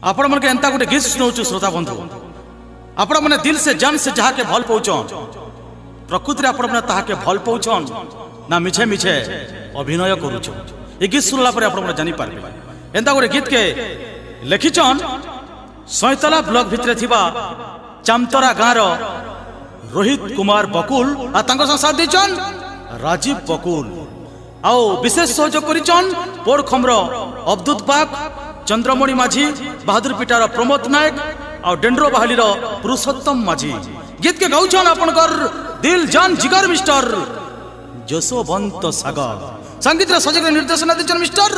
आपण मन के एंता गोटे गीत सुनाऊँ श्रोता बंधु आपण मैंने दिल से जान से जहा के भल पाउछन प्रकृति आपण मैंने ताहा के भल पाउछन ना मिछे मिछे अभिनय करूछ। ये गीत सुनला पर आपण मैंने जानी पारबे एंता गोटे गीत के लिखिछन सैतला ब्लॉक भितरे थिबा चामतरा गाँव रोहित कुमार बकुल आ तांको साथ देछन राजीव बकुल आओ विशेष सहयोग करिछन पोरखमर अब्दुत बाग चंद्रमणि माझी बहादुर पिटार प्रमोद नायक और डेंड्रो बहाली पुरुषोत्तम माझी। गीत के गाउछन आपनकर दिल जान जिगर मिस्टर जसोवंत सागर। संगीत सजग निर्देशना दिछन मिस्टर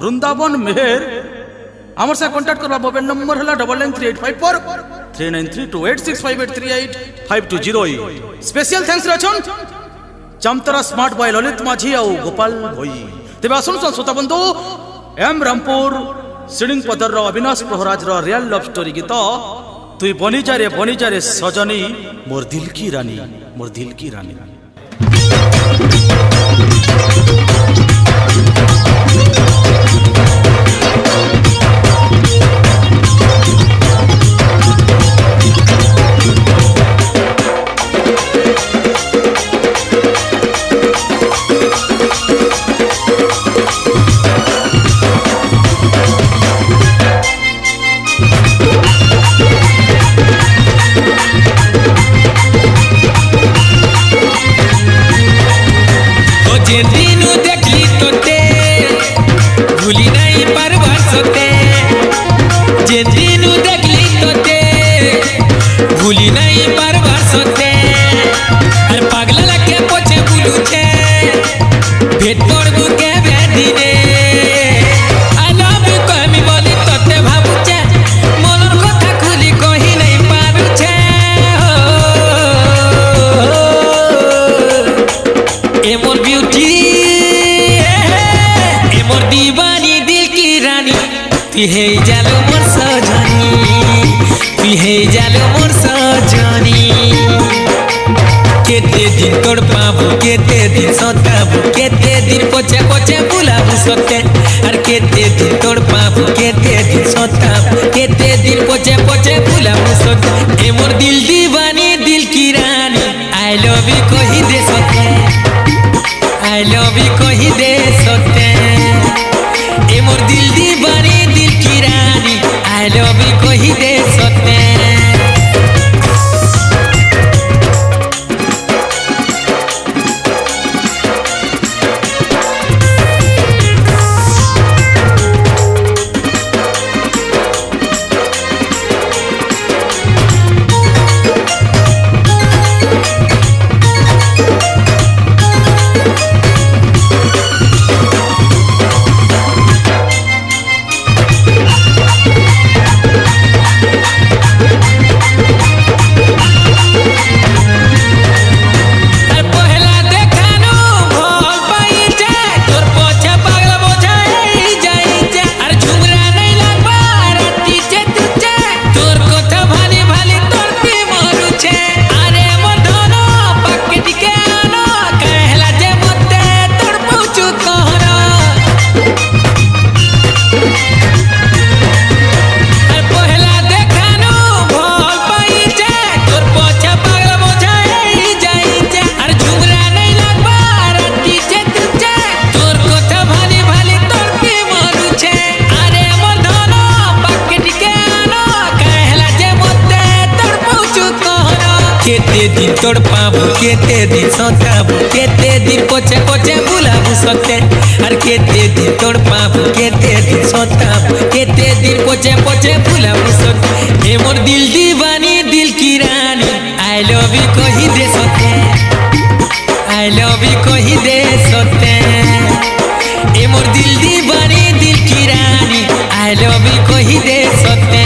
वृंदावन मेहर। आमर से कांटेक्ट करबा मोबाइल नंबर हला 993854 393865838520। स्पेशल थैंक्स रछन चमतरा स्मार्ट बॉय ललित माझी और गोपाल भोई। तेबे आसुन श्रोता बंधु एम रामपुर सिडिंग पदर Avinash Praharaj real love story गीत तुई बनी जा रे सजनी मोर दिल की रानी मोर दिल की रानी। दिनु देखली तोते भूली नहीं परवर सोते जे दिनु देखली तोते भूली नहीं परवर सोते अरे पागल लगे पोछे बुलू छे भेट करबू के बेदिने आई लव यू कमी बोली तोते भाबू छे मनर कथा खुली कहि नहीं पारू छे ए मोर ब्यूटी ए मोर दीवानी दिल की रानी पिहे जालो मोर सजनी पिहे जालो मोर सजनी। केते दिन तोड़ पाबू केते दिन सताबू केते दिन पोछे पोछे बुलाबू सोते और केते दिन तोड़ पाबू केते दिन सताबू केते दिन पोछे पोछे बुलाबू सोते ए मोर दिल दीवानी दिल की रानी आई लव यू कहि दे सोते आई लव यू कहि दे सोते ए मोर दिल दीवानी दिल की रानी आई लव यू कहि दे सोते। केते दिन तोड़ पाबू केते दिन सताबू केते दिन पोछे पोछे बुलाबू सोते और केते दिन तोड़ पाबू केते दिन सताबू केते दिन पोछे पोछे बुलाबू सोते ए मोर दिल दीवानी दिल की रानी आई लव यू कहि दे सोते आई लव यू कहि दे सोते ए मोर दिल दीवानी दिल की रानी आई लव यू कहि दे सोते।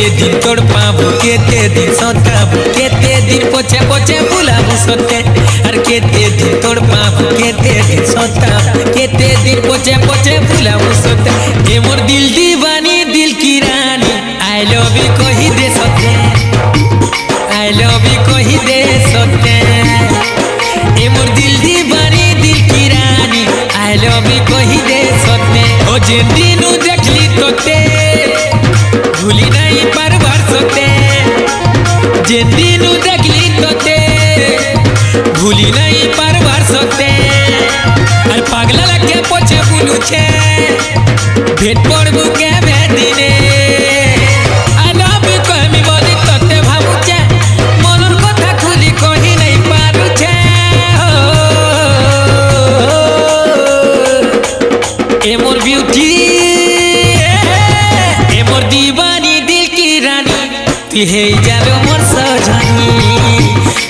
केते दिन तोड़ पाबू केते दिन सताबू केते दिन पोछे पोछे बुलाबू सते আর কেতে দিন তোর পাবো কেতে দিন সতাবু কেতে দিন পোछे পোछे বুলাবू সতে এ মোর দিল দিবানি দিল কি রানী আই লাভ ইউ কহি দে সতে আই লাভ ইউ কহি দে সতে এ মোর দিল দিবানি দিল কি রানী আই লাভ ইউ কহি দে সতে ও যে দিনু দেখলি তোতে ভুলি নাই পারবার সতে যে দিনু দেখলি তোতে ভুলি নাই পারবার সতে আর পাগলা লাগে পছে বুলুছে ভেট পড়বু কে দিনে আই লাভ ইউ কমি বলি তোতে ভাবুছে মনর কথা খুলি কহি নাই পারুছে এ মোর বিউটি এ মোর দিবানি দিল কি রানী তুই হেই যাবে মোর সজনী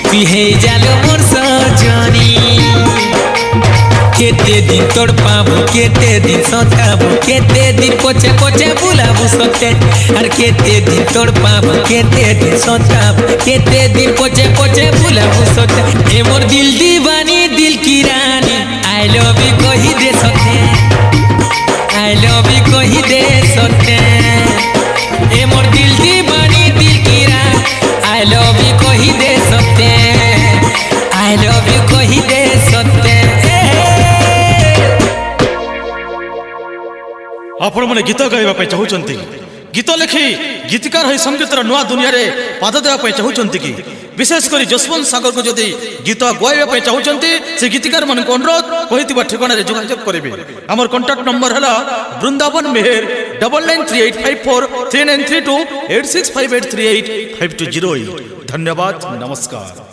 তুই হেই যাবে মোর সজনী কেতে দিন তোর পাবো কেতে দিন সতাবো কেতে দিন পোছে পোছে বুলাবো সতে আর কেতে দিন তোর পাবো কেতে দিন সতাবো কেতে দিন পোছে পোছে বুলাবো সতে এ মোর দিল দিবানি দিল কি রানী আই লাভ ইউ কহি দে সতে আই লাভ ইউ কহি দে সতে এ মোর দিল দিবানি দিল কি রানী আই লাভ ইউ কহি দে সতে আই লাভ ইউ কহি দে সতে ଆପଣ ମାନେ ଗୀତ ଗାଇବା ପାଇଁ ଚାହୁଁଛନ୍ତି ଗୀତ ଲେଖି ଗୀତିକାର ହୋଇ ସଙ୍ଗୀତର ନୂଆ ଦୁନିଆରେ ପାଦ ଦେବା ପାଇଁ ଚାହୁଁଛନ୍ତି କି ବିଶେଷ କରି ଯଶବନ୍ତ ସାଗରକୁ ଯଦି ଗୀତ ଗାଇବା ପାଇଁ ଚାହୁଁଛନ୍ତି ସେ ଗୀତିକାର ମାନଙ୍କୁ ଅନୁରୋଧ କହିଥିବା ଠିକଣାରେ ଯୋଗାଯୋଗ କରିବେ ଆମର କଣ୍ଟାକ୍ଟ ନମ୍ବର ହେଲା ବୃନ୍ଦାବନ ମେହେର 9938543932 8658385208 ଧନ୍ୟବାଦ ନମସ୍କାର।